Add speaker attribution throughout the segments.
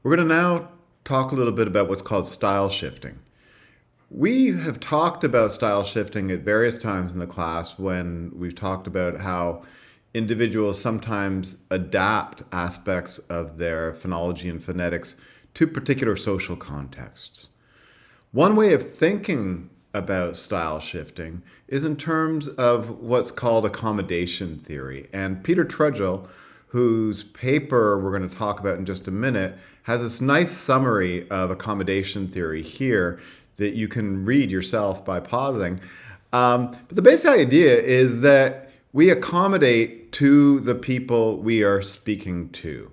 Speaker 1: We're going to now talk a little bit about what's called style shifting. We have talked about style shifting at various times in the class when we've talked about how individuals sometimes adapt aspects of their phonology and phonetics to particular social contexts. One way of thinking about style shifting is in terms of what's called accommodation theory. And Peter Trudgill, whose paper we're going to talk about in just a minute, has this nice summary of accommodation theory here that you can read yourself by pausing. But the basic idea is that we accommodate to the people we are speaking to.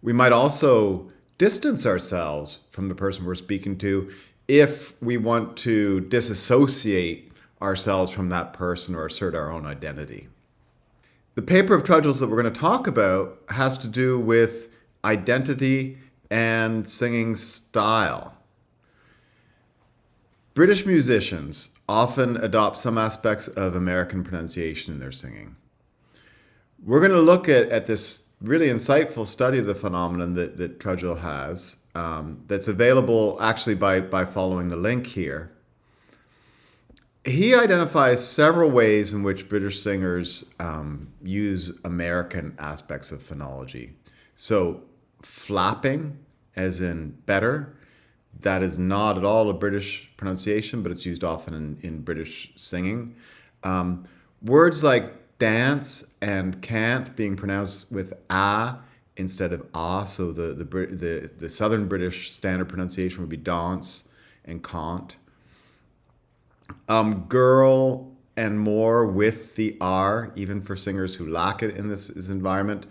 Speaker 1: We might also distance ourselves from the person we're speaking to if we want to disassociate ourselves from that person or assert our own identity. The paper of Trudgill's that we're going to talk about has to do with identity and singing style. British musicians often adopt some aspects of American pronunciation in their singing. We're going to look at this really insightful study of the phenomenon that Trudgill has, that's available actually by following the link here. He identifies several ways in which British singers use American aspects of phonology. So flapping, as in better, that is not at all a British pronunciation, but it's used often in British singing. Words like dance and can't being pronounced with a instead of ah, so the Southern British standard pronunciation would be dance and can't. Girl and more with the R, even for singers who lack it in this environment.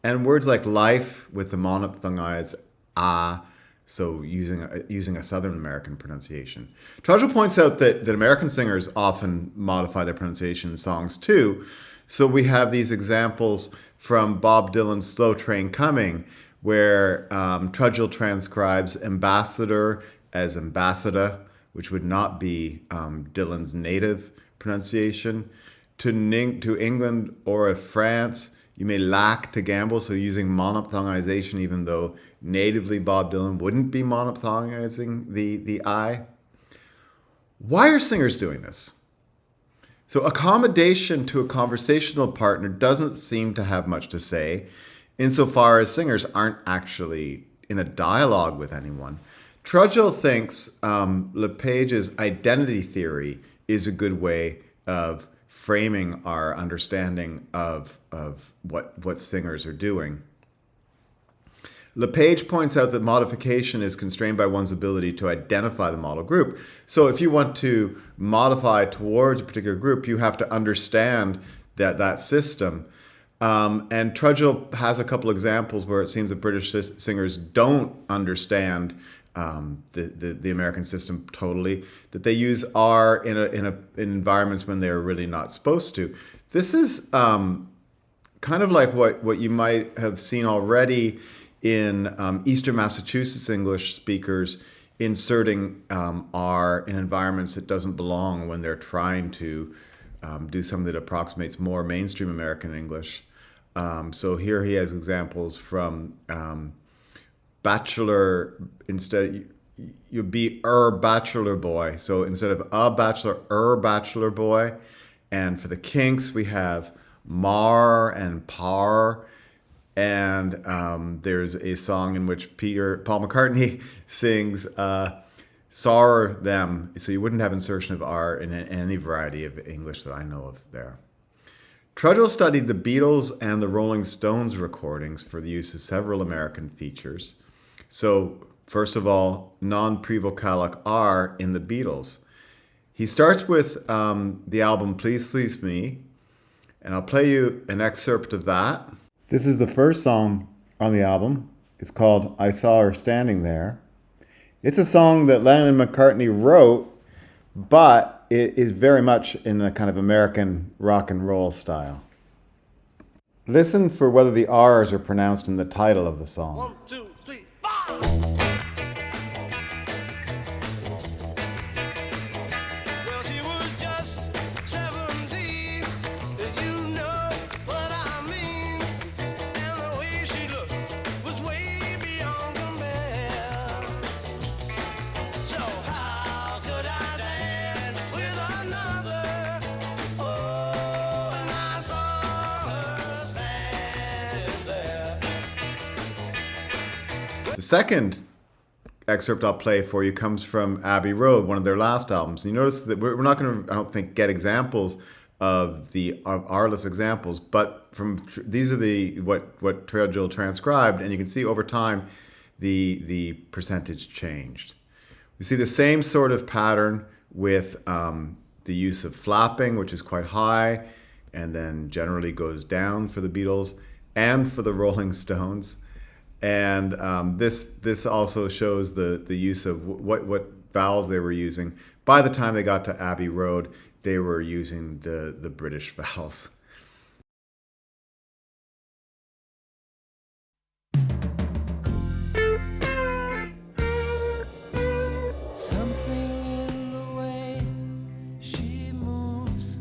Speaker 1: And words like life with the monophthong as ah, so using a Southern American pronunciation. Trudgill points out that American singers often modify their pronunciation in songs too. So we have these examples from Bob Dylan's Slow Train Coming, where Trudgill transcribes ambassador as ambassador, which would not be Dylan's native pronunciation. To England or France, you may lack to gamble, so using monophthongization, even though natively Bob Dylan wouldn't be monophthongizing the I. Why are singers doing this? So accommodation to a conversational partner doesn't seem to have much to say, insofar as singers aren't actually in a dialogue with anyone. Trudgill thinks LePage's identity theory is a good way of framing our understanding of what singers are doing. LePage points out that modification is constrained by one's ability to identify the model group. So if you want to modify towards a particular group, you have to understand that system. And Trudgill has a couple examples where it seems that British singers don't understand the American system totally, that they use R in environments when they're really not supposed to. This is kind of like what you might have seen already in Eastern Massachusetts English speakers inserting R in environments that doesn't belong when they're trying to do something that approximates more mainstream American English. So here he has examples from bachelor, instead you'd be bachelor boy. So instead of a bachelor, bachelor boy. And for the Kinks, we have mar and par. And there's a song in which Paul McCartney sings "Sorrow Them," so you wouldn't have insertion of R in any variety of English that I know of there. Trudgill studied the Beatles and the Rolling Stones recordings for the use of several American features. So first of all, non-prevocalic R in the Beatles. He starts with the album Please Please Me, and I'll play you an excerpt of that. This is the first song on the album. It's called I Saw Her Standing There. It's a song that Lennon and McCartney wrote, but it is very much in a kind of American rock and roll style. Listen for whether the R's are pronounced in the title of the song.
Speaker 2: 1, 2, 3, 4. Well, she was just 17, you know what I mean. And the way she looked was way beyond compare.
Speaker 1: The second excerpt I'll play for you comes from Abbey Road, one of their last albums. And you notice that we're not going to, I don't think, get examples of our list examples, but these are what Treadwell transcribed, and you can see over time the percentage changed. We see the same sort of pattern with the use of flapping, which is quite high, and then generally goes down for the Beatles and for the Rolling Stones. And this also shows the use of what vowels they were using. By the time they got to Abbey Road, they were using the British vowels.
Speaker 2: Something in the way she moves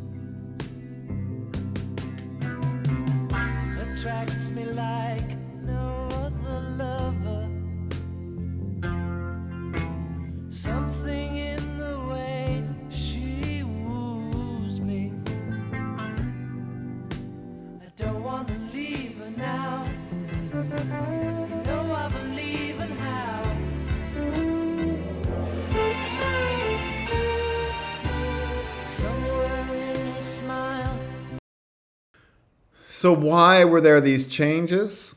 Speaker 2: attracts me like no other lover. Something in the way she woos me. I don't want to leave her now. You know I believe in how. Somewhere in her smile.
Speaker 1: So why were there these changes?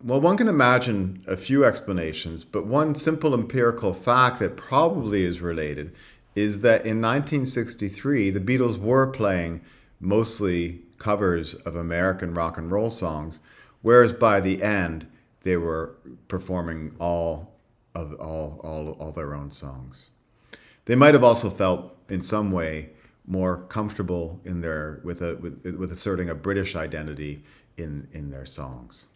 Speaker 1: Well, one can imagine a few explanations, but one simple empirical fact that probably is related is that in 1963, the Beatles were playing mostly covers of American rock and roll songs, whereas by the end, they were performing all their own songs. They might have also felt in some way more comfortable in with asserting a British identity in their songs.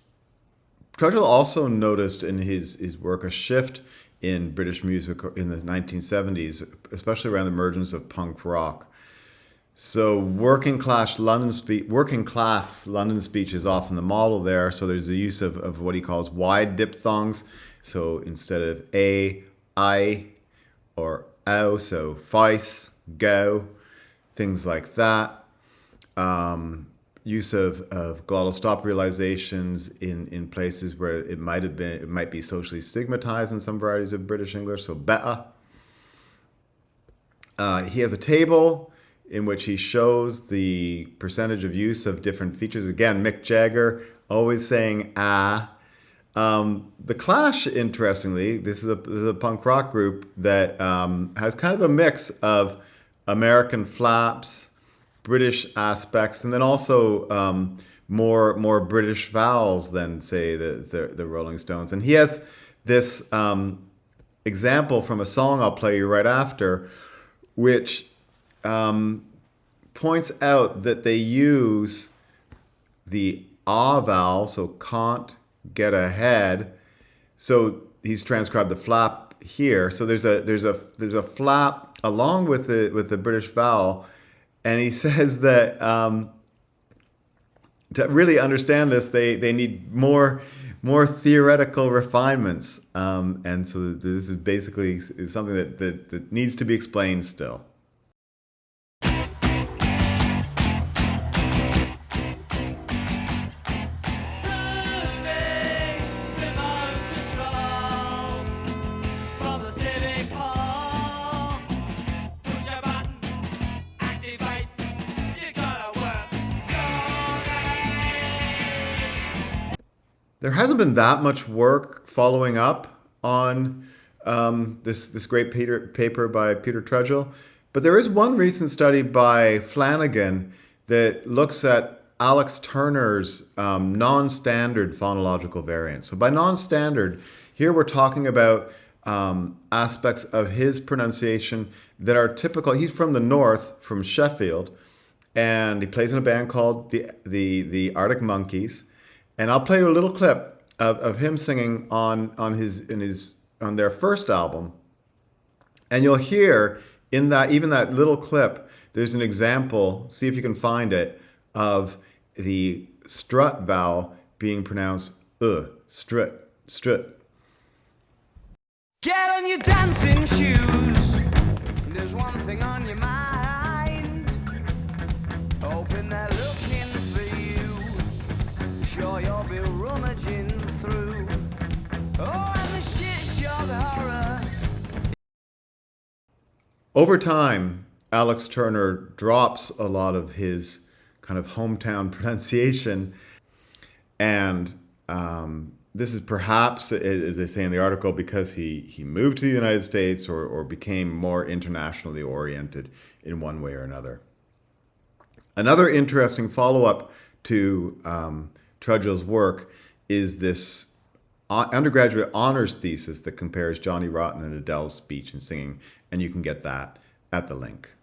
Speaker 1: Treadwell also noticed in his work a shift in British music in the 1970s, especially around the emergence of punk rock. So working class London speech is often the model there. So there's the use of what he calls wide diphthongs. So instead of a, I, or ow, so vice, go, things like that. Use of glottal stop realizations in places where it might be socially stigmatized in some varieties of British English, so better. He has a table in which he shows the percentage of use of different features. Again, Mick Jagger always saying ah. The Clash, interestingly, this is a punk rock group that has kind of a mix of American flaps, British aspects, and then also more British vowels than, say, the Rolling Stones. And he has this example from a song I'll play you right after, which points out that they use the ah vowel, so can't get ahead. So he's transcribed the flap here. So there's a flap along with the British vowel. And he says that to really understand this, they need more theoretical refinements. And so this is basically something that needs to be explained still. There hasn't been that much work following up on this great paper by Peter Treadwell, but there is one recent study by Flanagan that looks at Alex Turner's non-standard phonological variants. So by non-standard, here we're talking about aspects of his pronunciation that are typical. He's from the north, from Sheffield, and he plays in a band called the Arctic Monkeys. And I'll play you a little clip of him singing on their first album, and you'll hear in that little clip there's an example. See if you can find it of the strut vowel being pronounced strut.
Speaker 2: Get on your dancing shoes. There's one thing on your mind. Hoping they're looking for you. Sure you'll be rummaging through Oh, and the shit shock horror.
Speaker 1: Over time, Alex Turner drops a lot of his kind of hometown pronunciation, and this is perhaps, as they say in the article, because he moved to the United States or became more internationally oriented in one way or another. Another interesting follow-up to Trudgill's work is this undergraduate honors thesis that compares Johnny Rotten and Adele's speech and singing, and you can get that at the link.